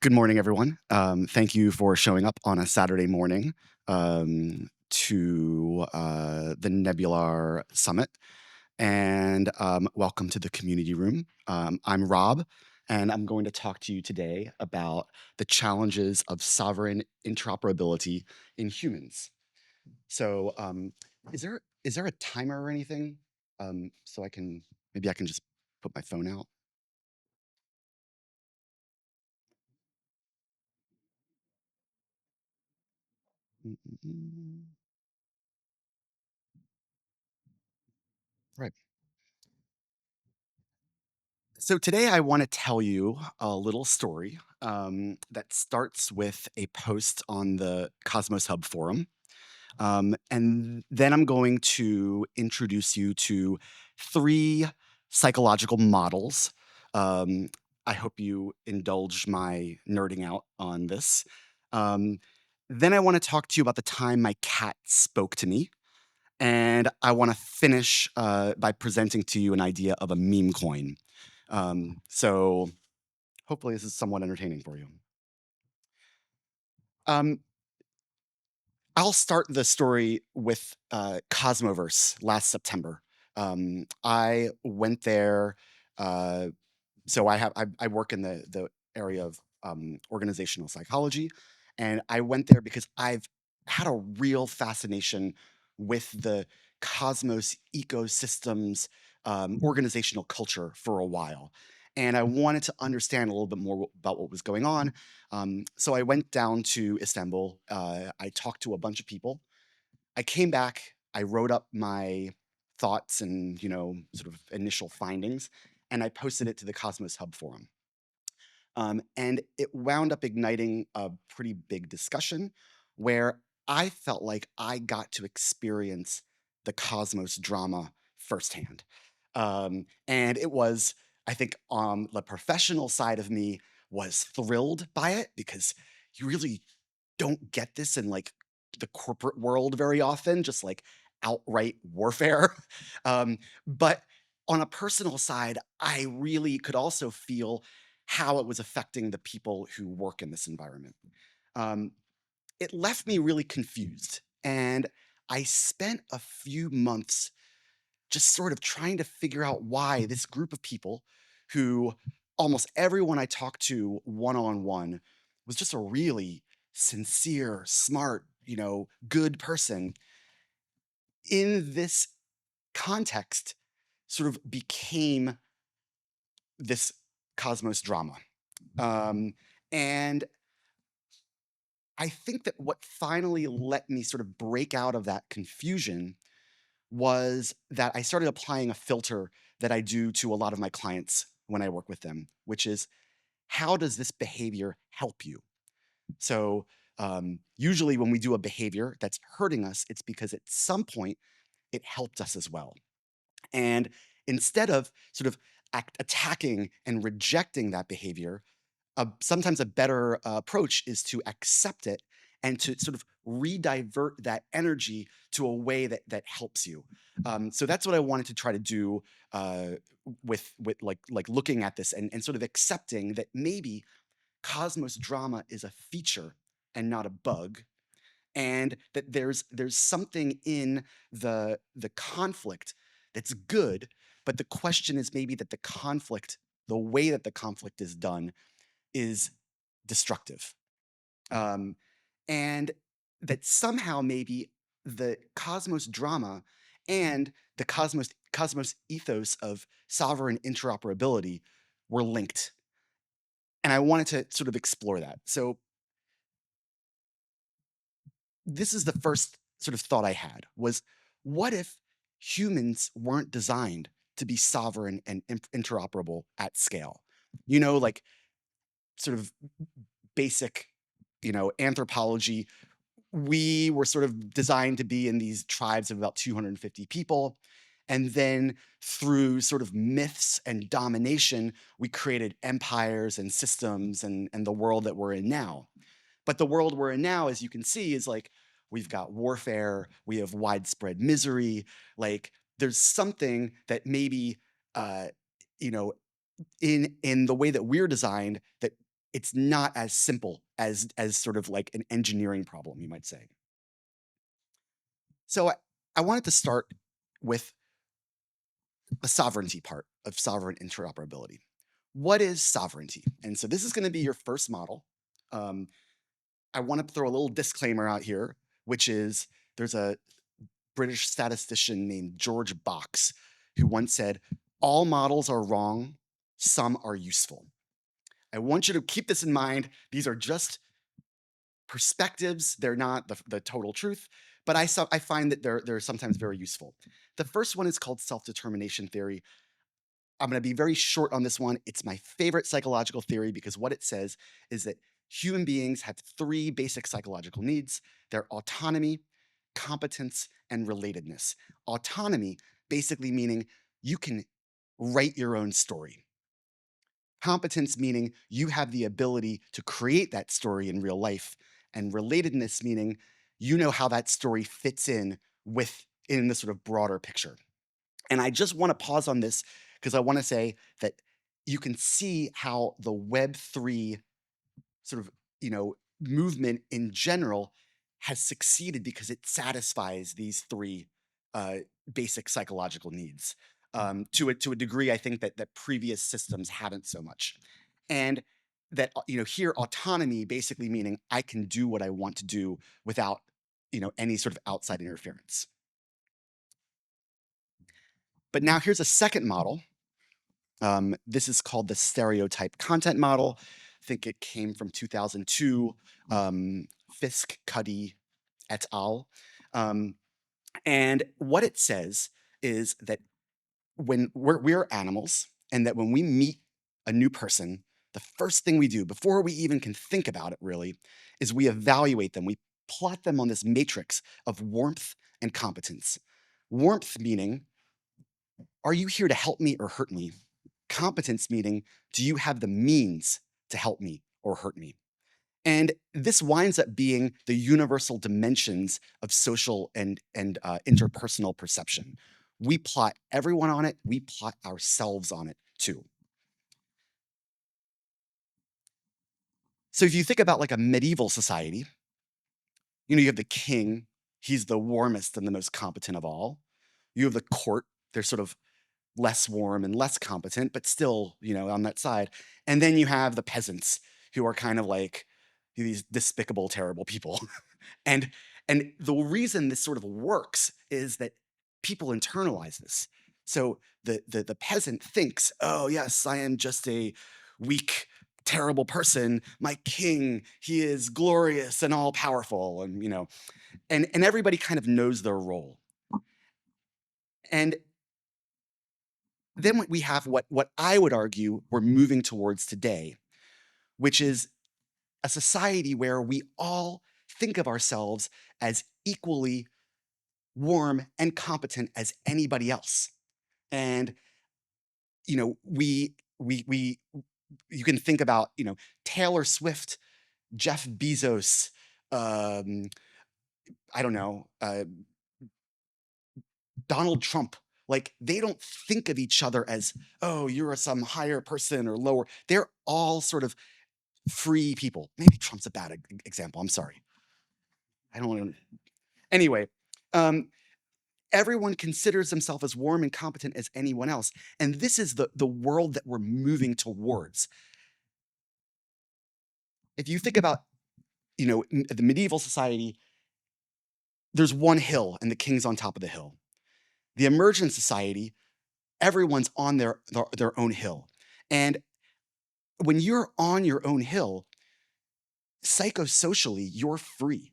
Good morning, everyone. Thank you for showing up on a Saturday morning to the Nebular Summit. And welcome to the community room. I'm Rob, and I'm going to talk to you today about the challenges of sovereign interoperability in humans. So, is there a timer or anything? So maybe I can just put my phone out. Mm, mm, mm. Right. So today I want to tell you a little story that starts with a post on the Cosmos Hub forum. And then I'm going to introduce you to three psychological models. Um, I hope you indulge my nerding out on this. Um, then I want to talk to you about the time my cat spoke to me. And I want to finish by presenting to you an idea of a meme coin. So hopefully this is somewhat entertaining for you. Um, I'll start the story with Cosmoverse last September. I went there. Uh, so I work in the area of organizational psychology, and I went there because I've had a real fascination with the Cosmos ecosystems organizational culture for a while. And I wanted to understand a little bit more about what was going on. So I went down to Istanbul. I talked to a bunch of people. I came back. I wrote up my thoughts and sort of initial findings, and I posted it to the Cosmos Hub forum. And it wound up igniting a pretty big discussion where I felt like I got to experience the Cosmos drama firsthand. And it was, I think, on the professional side of me was thrilled by it because you really don't get this in like the corporate world very often, just like outright warfare. um, but on a personal side, I really could also feel how it was affecting the people who work in this environment. Um, it left me really confused. And I spent a few months just sort of trying to figure out why this group of people who almost everyone I talked to one on one was just a really sincere, smart, good person in this context sort of became this cosmos drama. Um, and I think that what finally let me sort of break out of that confusion was that I started applying a filter that I do to a lot of my clients when I work with them, which is how does this behavior help you? So, usually when we do a behavior that's hurting us, it's because at some point it helped us as well. And instead of sort of attacking and rejecting that behavior, sometimes a better approach is to accept it and to sort of redivert that energy to a way that helps you. So that's what I wanted to try to do uh, with like looking at this and sort of accepting that maybe cosmos drama is a feature and not a bug, and that there's something in the conflict that's good, but the question is maybe that the way that the conflict is done is destructive. Um, and that somehow maybe the cosmos drama and the cosmos ethos of sovereign interoperability were linked. And I wanted to sort of explore that. So this is the first sort of thought I had was what if humans weren't designed to be sovereign and interoperable at scale? Like sort of basic, anthropology, we were sort of designed to be in these tribes of about 250 people. And then through sort of myths and domination, we created empires and systems and the world that we're in now. But the world we're in now, as you can see, is like we've got warfare, we have widespread misery. Like there's something that maybe, uh, you know, in the way that we're designed that it's not as simple as sort of like an engineering problem, you might say. So I wanted to start with the sovereignty part of sovereign interoperability. What is sovereignty? And so this is going to be your first model. Um, I want to throw a little disclaimer out here, which is there's a British statistician named George Box who once said, all models are wrong, some are useful. I want you to keep this in mind. These are just perspectives. They're not the total truth, but I find that they're sometimes very useful. The first one is called self-determination theory. I'm going to be very short on this one. It's my favorite psychological theory because what it says is that human beings have three basic psychological needs. They're autonomy, competence, and relatedness. Autonomy basically meaning you can write your own story. Competence meaning you have the ability to create that story in real life. And relatedness meaning you know how that story fits in the sort of broader picture. And I just want to pause on this because I want to say that you can see how the Web3 sort of, movement in general has succeeded because it satisfies these three uh, basic psychological needs. To a degree, I think that previous systems haven't so much. And that, here autonomy basically meaning I can do what I want to do without, any sort of outside interference. But now here's a second model. This is called the stereotype content model. I think it came from 2002, Fisk, Cuddy, et al. Um, and what it says is that when we're animals, and that when we meet a new person, the first thing we do before we even can think about it really is we evaluate them. We plot them on this matrix of warmth and competence. Warmth meaning, are you here to help me or hurt me? Competence meaning, do you have the means to help me or hurt me? And this winds up being the universal dimensions of social and interpersonal perception. We plot everyone on it. We plot ourselves on it too. So if you think about like a medieval society, you have the king. He's the warmest and the most competent of all. You have the court. They're sort of less warm and less competent, but still, on that side. And then you have the peasants who are kind of like these despicable, terrible people. and and the reason this sort of works is that people internalize this. So the peasant thinks, oh yes, I am just a weak, terrible person. My king, he is glorious and all powerful, and everybody kind of knows their role. And then we have what I would argue we're moving towards today, which is a society where we all think of ourselves as equally warm and competent as anybody else. And we you can think about Taylor Swift, Jeff Bezos, um, I don't know, Donald Trump. Like, they don't think of each other as, oh, you're some higher person or lower. They're all sort of free people. Maybe Trump's a bad example. I'm sorry. I don't want to. Anyway, um, everyone considers themselves as warm and competent as anyone else. And this is the world that we're moving towards. If you think about, the medieval society, there's one hill and the king's on top of the hill. The emergent society, everyone's on their own hill. And when you're on your own hill, psychosocially, you're free.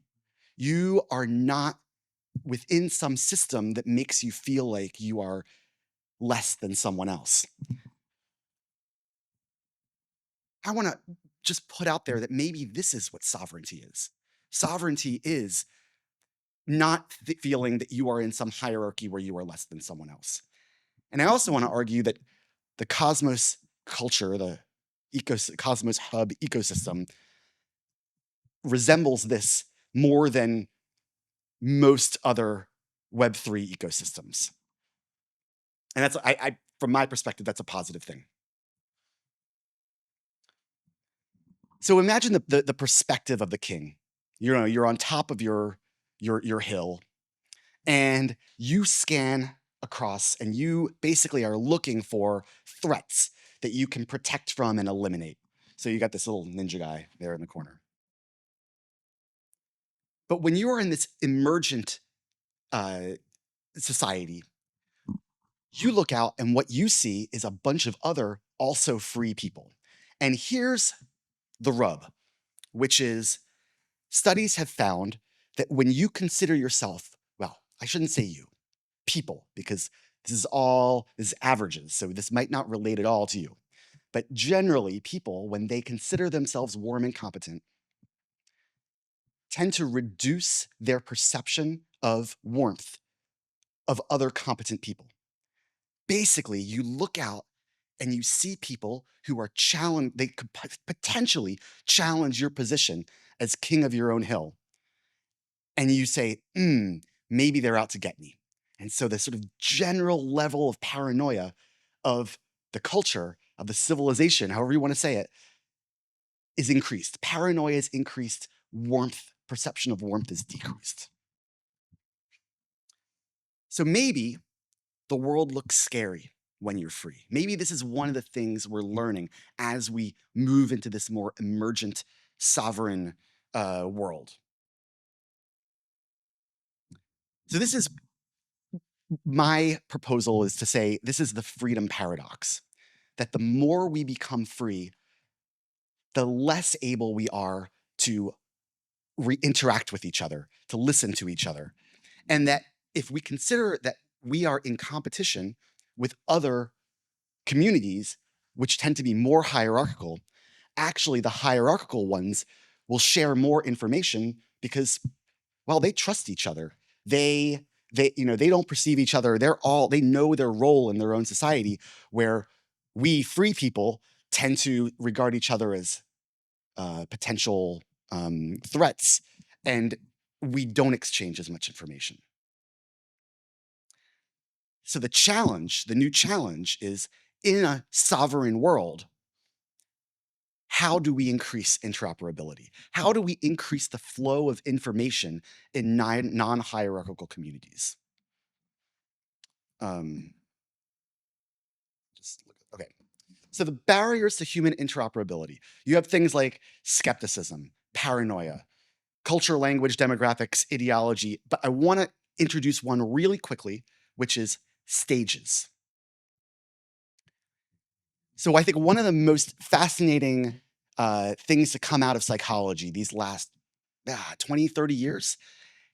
You are not within some system that makes you feel like you are less than someone else. I want to just put out there that maybe this is what sovereignty is. Sovereignty is not feeling that you are in some hierarchy where you are less than someone else. And I also want to argue that the Cosmos culture, the Cosmos Hub ecosystem, resembles this more than most other Web3 ecosystems. And that's, from my perspective, that's a positive thing. So imagine the perspective of the king. You're on top of your hill, and you scan across, and you basically are looking for threats that you can protect from and eliminate. So you got this little ninja guy there in the corner. But when you are in this emergent uh, society, you look out and what you see is a bunch of other also free people. And here's the rub, which is studies have found that when you consider yourself, well, I shouldn't say you, people, because this is averages, so this might not relate at all to you. But generally, people, when they consider themselves warm and competent, tend to reduce their perception of warmth of other competent people. Basically, you look out and you see people who are challenged, they could potentially challenge your position as king of your own hill. And you say, maybe they're out to get me. And so the sort of general level of paranoia of the culture, of the civilization, however you want to say it, is increased. Paranoia is increased, warmth, perception of warmth is decreased. So maybe the world looks scary when you're free. Maybe this is one of the things we're learning as we move into this more emergent, sovereign world. So this is my proposal is to say this is the freedom paradox, that the more we become free, the less able we are to interact with each other, to listen to each other. And that if we consider that we are in competition with other communities, which tend to be more hierarchical, actually the hierarchical ones will share more information because, well, they trust each other. They don't perceive each other. They know their role in their own society, where we free people tend to regard each other as potential threats, and we don't exchange as much information. So the new challenge is, in a sovereign world, how do we increase interoperability? How do we increase the flow of information in non-hierarchical communities? Um, okay. So the barriers to human interoperability. You have things like skepticism, paranoia, culture, language, demographics, ideology. But I want to introduce one really quickly, which is stages. So I think one of the most fascinating things to come out of psychology these last 20, 30 years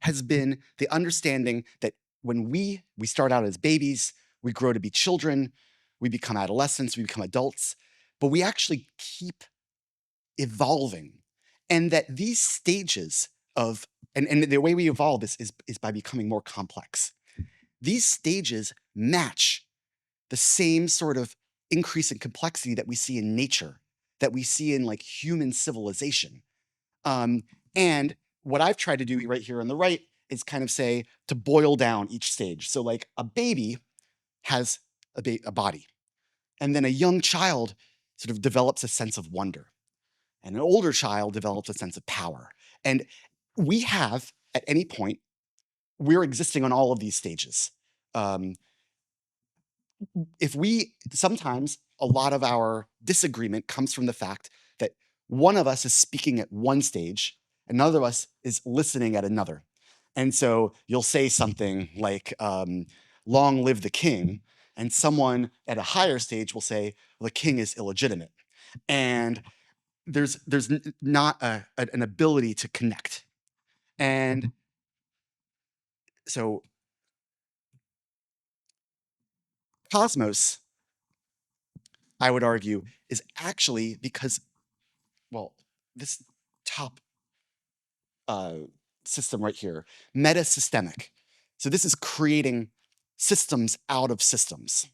has been the understanding that when we start out as babies, we grow to be children, we become adolescents, we become adults, but we actually keep evolving. And that these stages of, and the way we evolve is by becoming more complex. These stages match the same sort of increase in complexity that we see in nature, that we see in like human civilization. Um, and what I've tried to do right here on the right is kind of say to boil down each stage. So, like a baby has a body, and then a young child sort of develops a sense of wonder, and an older child develops a sense of power. And we have, at any point, we're existing on all of these stages. Um, if we sometimes a lot of our disagreement comes from the fact that one of us is speaking at one stage, another of us is listening at another. And so you'll say something like, long live the king, and someone at a higher stage will say, well, the king is illegitimate. And there's not an ability to connect. And so Cosmos, I would argue, is actually because, well, this top uh, system right here, meta-systemic. So this is creating systems out of systems.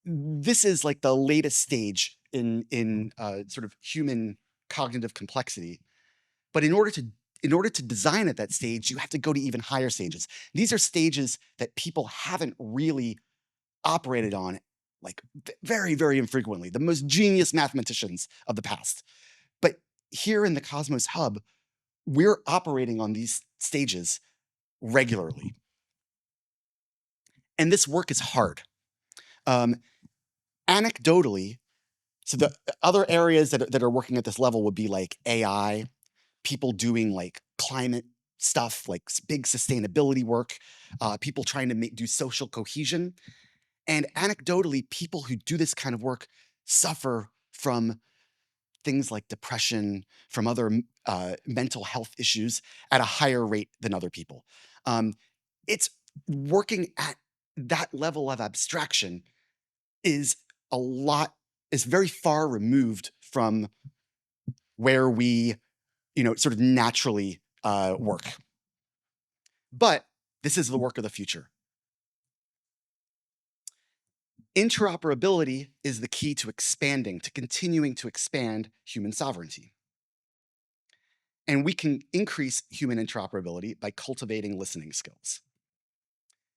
This is like the latest stage in sort of human cognitive complexity. But in order to design at that stage, you have to go to even higher stages. These are stages that people haven't really operated on like very, very infrequently, the most genius mathematicians of the past. But here in the Cosmos Hub, we're operating on these stages regularly. And this work is hard. Um, Anecdotally, so the other areas that are working at this level would be like AI, people doing like climate stuff, like big sustainability work, people trying to do social cohesion. And anecdotally, people who do this kind of work suffer from things like depression, from other mental health issues at a higher rate than other people. Um, it's working at that level of abstraction is a lot, is very far removed from where we, sort of naturally work. But this is the work of the future. Interoperability is the key to expanding, to continuing to expand human sovereignty. And we can increase human interoperability by cultivating listening skills.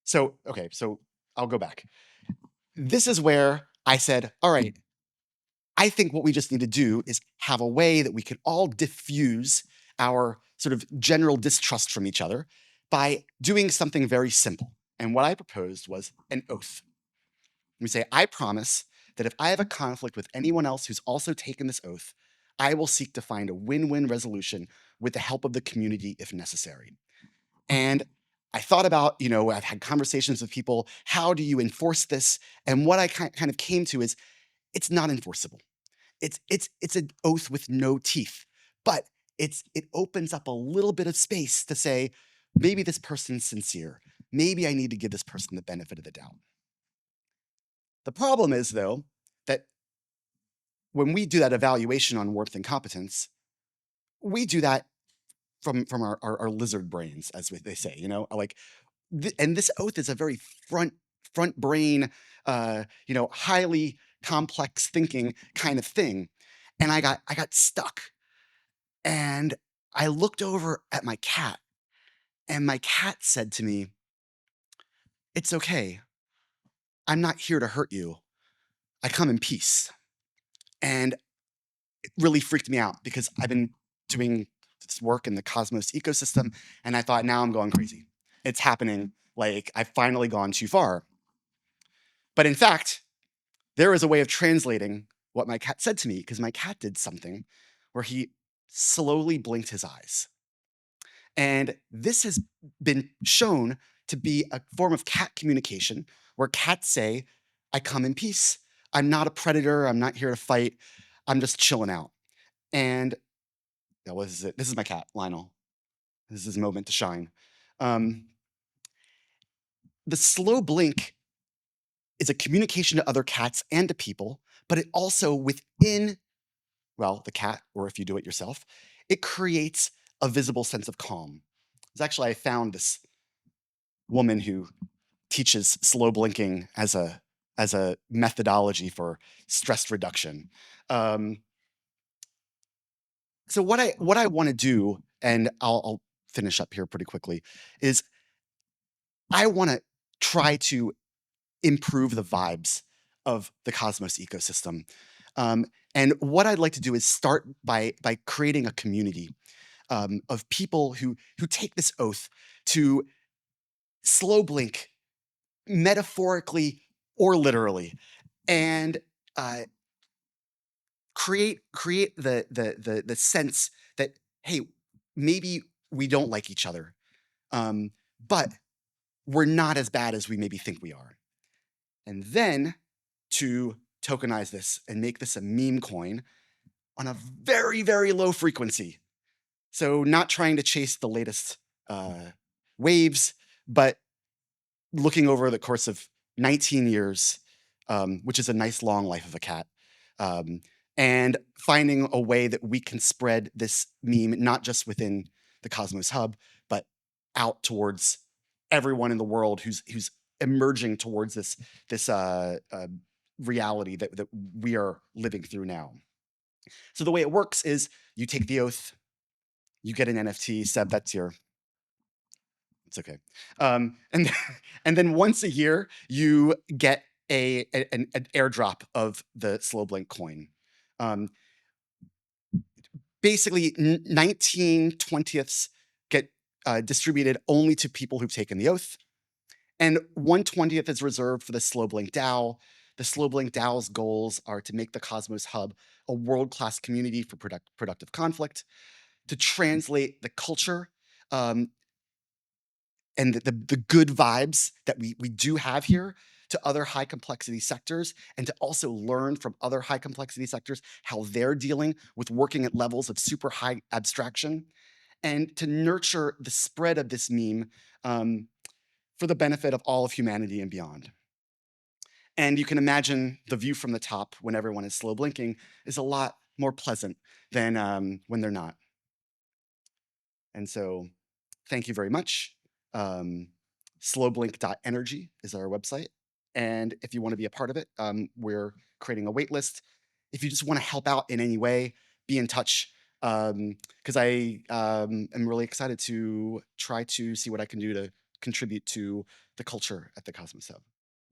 So, okay, so I'll go back. This is where I said, all right, I think what we just need to do is have a way that we can all diffuse our sort of general distrust from each other by doing something very simple. And what I proposed was an oath. We say, I promise that if I have a conflict with anyone else who's also taken this oath, I will seek to find a win-win resolution with the help of the community if necessary. And I thought about, I've had conversations with people, how do you enforce this? And what I kind of came to is it's not enforceable. It's an oath with no teeth, but it opens up a little bit of space to say, maybe this person's sincere. Maybe I need to give this person the benefit of the doubt. The problem is, though, that when we do that evaluation on warmth and competence, we do that from our lizard brains, as they say, like, and this oath is a very front brain, highly complex thinking kind of thing. And I got stuck. And I looked over at my cat, and my cat said to me, "It's okay. I'm not here to hurt you. I come in peace." And it really freaked me out because I've been doing this work in the Cosmos ecosystem, and I thought, now I'm going crazy. It's happening. Like, I've finally gone too far. But in fact, there is a way of translating what my cat said to me, because my cat did something where he slowly blinked his eyes. And this has been shown to be a form of cat communication where cats say, I come in peace. I'm not a predator. I'm not here to fight. I'm just chilling out. And that was it. This is my cat, Lionel. This is his moment to shine. Um, the slow blink is a communication to other cats and to people, but it also within, well, the cat, or if you do it yourself, it creates a visible sense of calm. It's actually, I found this woman who teaches slow blinking as a methodology for stress reduction. Um, so what I want to do, and I'll finish up here pretty quickly, is I want to try to improve the vibes of the Cosmos ecosystem. Um, and what I'd like to do is start by creating a community of people who take this oath to slow blink metaphorically or literally, and create the sense that, hey, maybe we don't like each other, but we're not as bad as we maybe think we are. And then to tokenize this and make this a meme coin on a very, very low frequency. So not trying to chase the latest waves, but looking over the course of 19 years, which is a nice long life of a cat, and finding a way that we can spread this meme, not just within the Cosmos Hub, but out towards everyone in the world who's emerging towards this reality that we are living through now. So the way it works is you take the oath, you get an NFT. Seb, that's your. It's okay. And and then once a year you get an airdrop of the Slowblink coin. Um, Basically, 19/20ths get distributed only to people who've taken the oath, and 1/20th is reserved for the Slowblink DAO. The Slowblink DAO's goals are to make the Cosmos Hub a world-class community for productive conflict, to translate the culture um, and the good vibes that we do have here to other high complexity sectors, and to also learn from other high complexity sectors how they're dealing with working at levels of super high abstraction, and to nurture the spread of this meme um, for the benefit of all of humanity and beyond. And you can imagine the view from the top when everyone is slow blinking is a lot more pleasant than when they're not. And so thank you very much. Um, slowblink.energy is our website. And if you want to be a part of it, we're creating a wait list. If you just want to help out in any way, be in touch. Because I am really excited to try to see what I can do to contribute to the culture at the Cosmos Hub.